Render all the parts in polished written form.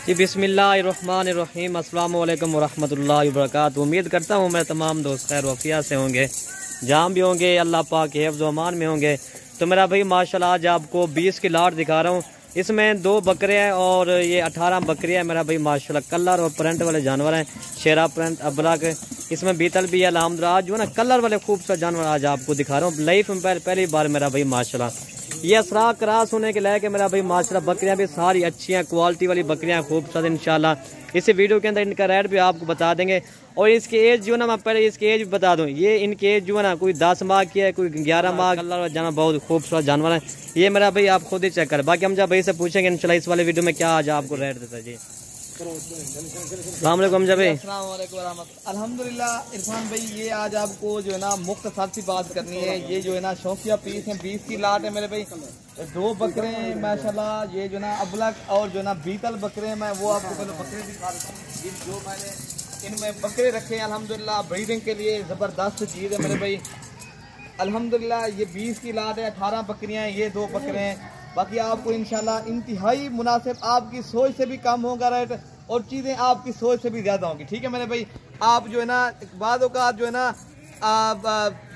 जी बिस्मिल्लाहिर्रहमानिर्रहीम, अस्सलाम वालेकुम वरहमतुल्लाहि वबरकातुहू। उम्मीद करता हूँ मेरे तमाम दोस्त खैर वफ़िया से होंगे, जहाँ भी होंगे अल्लाह पाक के हिफ्ज़ व अमान में होंगे। तो मेरा भाई माशाल्लाह आज आपको 20 की लाट दिखा रहा हूँ। इसमें 2 बकरे हैं और ये 18 बकरियाँ हैं मेरा भाई माशाल्लाह। कलर और प्रिंट वाले जानवर हैं, शेरा प्रिंट अबलक, इसमें बीतल भी है अल्हम्दुलिल्लाह। आज जो है ना कलर वाले खूबसूरत जानवर आज आपको दिखा रहा हूँ लाइफ में पहली बार मेरा भाई माशाल्लाह। ये असरा क्रास होने के लायक है मेरा भाई माशाल्लाह। बकरियां भी सारी अच्छी हैं, क्वालिटी वाली बकरियां खूबसूरत इंशाल्लाह। इस वीडियो के अंदर इनका रेट भी आपको बता देंगे और इसकी एज जो है ना मैं पहले इसकी एज भी बता दूं। ये इनकी एज जो है ना कोई 10 माह की है, कोई 11 माह। कलर जानवर बहुत खूबसूरत जानवर है ये मेरा भाई, आप खुद ही चेक करें। बाकी हम जब भाई से पूछेंगे इंशाल्लाह इस वाले वीडियो में क्या आज आपको रेट देता है। जी अस्सलाम वालेकुम भाई। अल्हम्दुलिल्लाह इरफान भाई, ये आज आपको जो है ना मुख्तसर सी बात करनी है। ये जो है ना शौकिया पीस है, 20 की लाट है मेरे भाई। 2 बकरे हैं माशाल्लाह। ये जो ना अबलक और जो ना बीतल बकरे हैं, मैं वो आपको पहले बकरे दिखा देता हूँ। जो मैंने इनमें बकरे रखे हैं अल्हम्दुलिल्लाह ब्रीडिंग के लिए ज़बरदस्त चीज़ है मेरे भाई अल्हम्दुलिल्लाह। ये 20 की लाट है, 18 बकरियाँ हैं, ये 2 बकरे हैं। बाकी आपको इंशाल्लाह इंतहाई मुनासिब, आपकी सोच से भी कम होगा रेट और चीज़ें आपकी सोच से भी ज़्यादा होंगी। ठीक है मेरे भाई। आप जो है ना बाद औक़ात जो है ना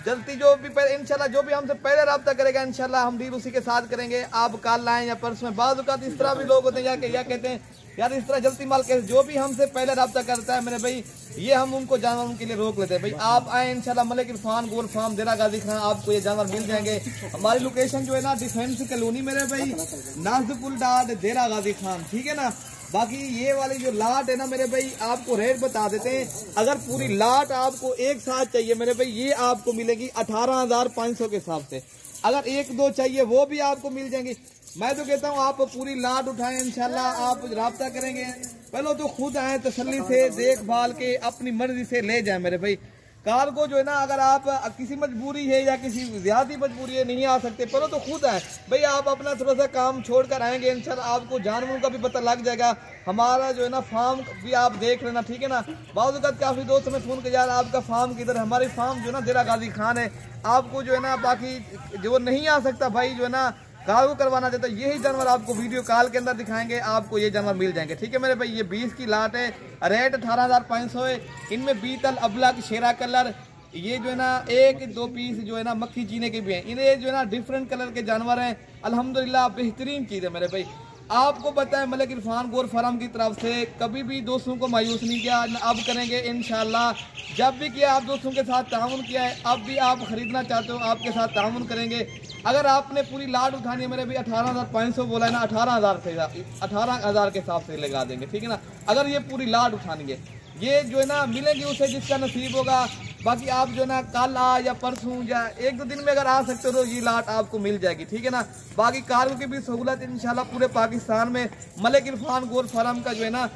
जल्दी जो भी पहले इंशाल्लाह जो भी हमसे पहले रब्ता करेगा इंशाल्लाह हम डील उसी के साथ करेंगे। आप कल आएँ या परसों में। बाद औक़ात इस तरह भी लोग होते हैं या कहते हैं यार इस तरह जल्दी माल कैसे। जो भी हमसे पहले रब्ता करता है मेरे भाई, ये हम उनको जानवरों के लिए रोक लेते हैं। भाई आप आए इंशाल्लाह मलिक इरफान गोल फार्म देरा गाजी खान, आपको ये जानवर मिल जाएंगे। हमारी लोकेशन जो है ना डिफेंस कॉलोनी मेरे भाई, नाजपुल डाट देरा गाजी खान, ठीक है ना। बाकी ये वाली जो लाट है ना मेरे भाई, आपको रेट बता देते हैं। अगर पूरी लाट आपको एक साथ चाहिए मेरे भाई, ये आपको मिलेगी 18,500 के हिसाब से। अगर 1-2 चाहिए वो भी आपको मिल जाएंगी। मैं तो कहता हूँ आप पूरी लाट उठाएं इंशाल्लाह। आप राब्ता करेंगे पहले तो खुद आए तसल्ली से देखभाल के अपनी मर्जी से ले जाए मेरे भाई। कार को जो है ना अगर आप किसी मजबूरी है या किसी ज्यादा मजबूरी है नहीं आ सकते, पर तो खुद आए भाई। आप अपना थोड़ा सा काम छोड़कर आएंगे इंशाल्लाह, आपको जानवरों का भी पता लग जाएगा। हमारा जो है ना फार्म भी आप देख लेना, ठीक है ना। बाद वक़्त काफ़ी दोस्त हमें फ़ोन किया यार आपका फार्म किधर है। हमारी फार्म जो है ना देरा गाजी खान है। आपको जो है ना बाकी जो नहीं आ सकता भाई जो है ना कार्गो करवाना चाहता है, यही जानवर आपको वीडियो कॉल के अंदर दिखाएंगे, आपको ये जानवर मिल जाएंगे। ठीक है मेरे भाई। ये 20 की लाट है, रेट 18,500 है। इनमें बीतल अबलक शेरा कलर, ये जो है ना 1-2 पीस जो है ना मक्खी चीने के भी हैं। इन्हें जो है ना डिफरेंट कलर के जानवर हैं अल्हम्दुलिल्लाह, बेहतरीन चीज़ है मेरे भाई। आपको पता है मलिक इरफान गोर फार्म की तरफ से कभी भी दोस्तों को मायूस नहीं किया, अब करेंगे इंशाल्लाह। जब भी किया आप दोस्तों के साथ ताउन किया है, अब भी आप खरीदना चाहते हो आपके साथ ताउन करेंगे। अगर आपने पूरी लाट उठानी है मेरे भी 18,500 बोला है ना, 18,000 के हिसाब से लगा देंगे, ठीक है ना। अगर ये पूरी लाट उठानी है, ये जो है ना मिलेगी उसे जिसका नसीब होगा। बाकी आप जो ना कल आ या परसों या 1-2 दिन में अगर आ सकते हो तो ये लाट आपको मिल जाएगी, ठीक है ना। बाकी कार्गो की भी सहूलत इंशाल्लाह पूरे पाकिस्तान में मलिक इरफान गोर फार्म का जो है ना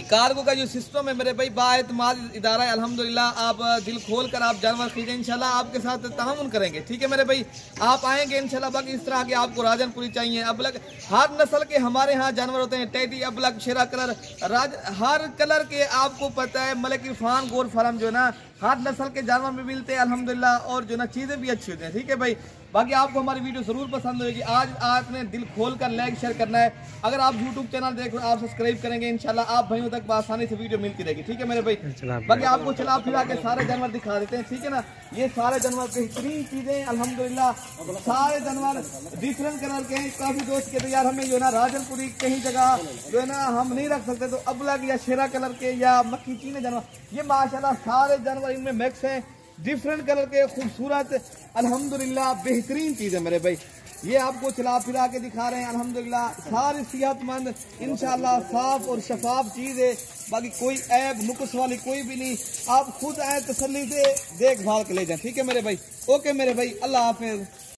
कार्गो का जो सिस्टम है मेरे भाई बाएतमाद इदारा है अल्हम्दुलिल्लाह। आप दिल खोल कर आप जानवर खरीदें इंशाल्लाह, आपके साथ ताउन करेंगे, ठीक है मेरे भाई। आप आएंगे इंशाल्लाह। बाकी इस तरह के आपको राजनपुरी चाहिए, अबलक हर नस्ल के हमारे यहाँ जानवर होते हैं। टेडी, अबलक, शेरा कलर, हर कलर के आपको पता है मलिक इरफान गोर फार्म जो है ना हर नस्ल के जानवर भी मिलते हैं अल्हम्दुलिल्लाह, और जो ना चीज़ें भी अच्छी होती हैं, ठीक है भाई। बाकी आपको हमारी वीडियो जरूर पसंद होगी। आज आपने दिल खोल कर लाइक शेयर करना है। अगर आप यूट्यूब चैनल देख रहे हो आप सब्सक्राइब करेंगे इंशाल्लाह, आप भाइयों तक आसानी से वीडियो मिलती रहेगी, ठीक है मेरे भाई। बाकी आपको चला फिरा के सारे जानवर दिखा देते हैं, ठीक है ना। ये सारे जानवर बेहतरीन चीज़ें अल्हम्दुलिल्लाह, सारे जानवर डिफरेंट कलर के हैं। काफ़ी दोस्त कहते यार हमें जो है ना राजनपुरी कहीं जगह जो है ना हम नहीं रख सकते, तो अबलक या शेरा कलर के या मक्खी चीने जानवर, ये माशाल्लाह सारे जानवर इनमें मिक्स हैं, डिफरेंट कलर के खूबसूरत अल्हम्दुलिल्लाह बेहतरीन चीज़ है मेरे भाई। ये आपको चला फिरा के दिखा रहे हैं अल्हम्दुलिल्लाह, सारी सेहतमंद इंशाल्लाह साफ और शफाफ चीज़ है। बाकी कोई ऐब नुक्स वाली कोई भी नहीं। आप खुद आए तसल्ली से देखभाल के ले जाए, ठीक है मेरे भाई। ओके मेरे भाई, अल्लाह हाफिज।